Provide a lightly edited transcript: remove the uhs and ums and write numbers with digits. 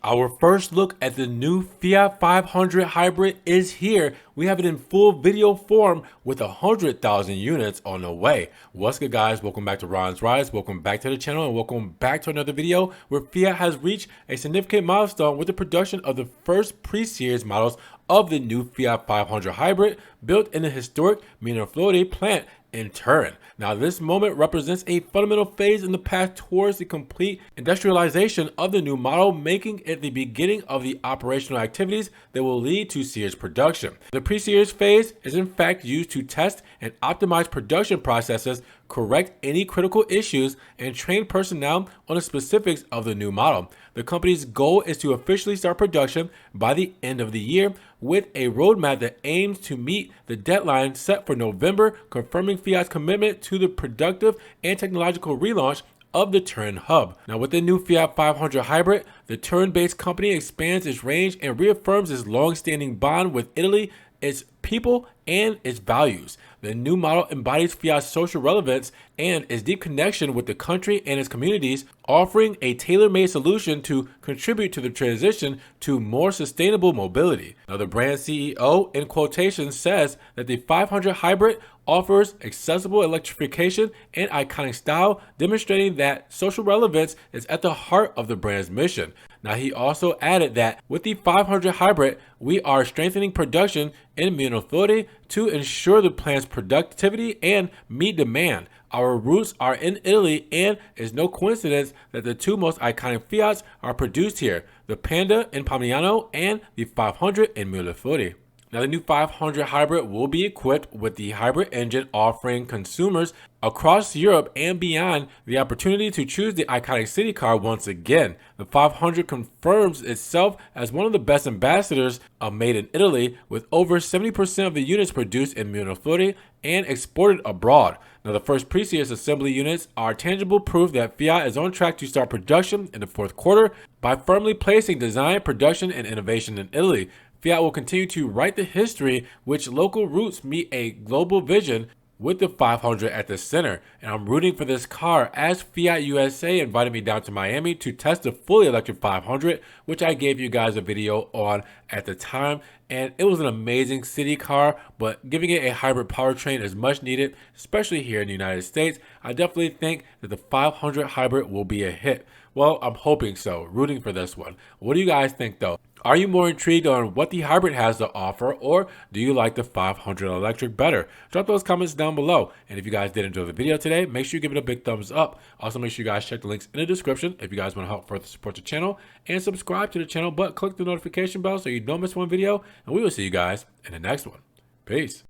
Our first look at the new Fiat 500 hybrid is here. We have it in full video form with 100,000 units on the way. What's good, guys? Welcome back to Ron's Rise. Welcome back to the channel and welcome back to another video where Fiat has reached a significant milestone with the production of the first pre-series models of the new Fiat 500 hybrid built in the historic Mirafiori plant in Turin. Now, this moment represents a fundamental phase in the path towards the complete industrialization of the new model, making it the beginning of the operational activities that will lead to series production. The pre-series phase is in fact used to test and optimize production processes, correct any critical issues, and train personnel on the specifics of the new model. The company's goal is to officially start production by the end of the year, with a roadmap that aims to meet the deadline set for November, confirming Fiat's commitment to the productive and technological relaunch of the Turin hub. Now, with the new Fiat 500 hybrid, the Turin-based company expands its range and reaffirms its long-standing bond with Italy, its people, and its values. The new model embodies Fiat's social relevance and its deep connection with the country and its communities, offering a tailor-made solution to contribute to the transition to more sustainable mobility. Now, the brand CEO, in quotation, says that the 500 hybrid offers accessible electrification and iconic style, demonstrating that social relevance is at the heart of the brand's mission. Now, he also added that with the 500 hybrid, we are strengthening production in Mirafiori to ensure the plant's productivity and meet demand. Our roots are in Italy, and it's no coincidence that the two most iconic Fiats are produced here, the Panda in Pomigliano and the 500 in Mirafiori. Now, the new 500 hybrid will be equipped with the hybrid engine, offering consumers across Europe and beyond the opportunity to choose the iconic city car once again. The 500 confirms itself as one of the best ambassadors of Made in Italy, with over 70% of the units produced in Mirafiori and exported abroad. Now, the first pre-series assembly units are tangible proof that Fiat is on track to start production in the fourth quarter by firmly placing design, production, and innovation in Italy. Fiat will continue to write the history which local roots meet a global vision, with the 500 at the center. And I'm rooting for this car, as Fiat USA invited me down to Miami to test the fully electric 500, which I gave you guys a video on at the time. And it was an amazing city car, but giving it a hybrid powertrain is much needed, especially here in the United States. I definitely think that the 500 hybrid will be a hit. Well, I'm hoping so, rooting for this one. What do you guys think though? Are you more intrigued on what the hybrid has to offer, or do you like the 500 electric better? Drop those comments down below. And if you guys did enjoy the video today, make sure you give it a big thumbs up. Also, make sure you guys check the links in the description if you guys want to help further support the channel, and subscribe to the channel, but click the notification bell so you don't miss one video. And we will see you guys in the next one. Peace.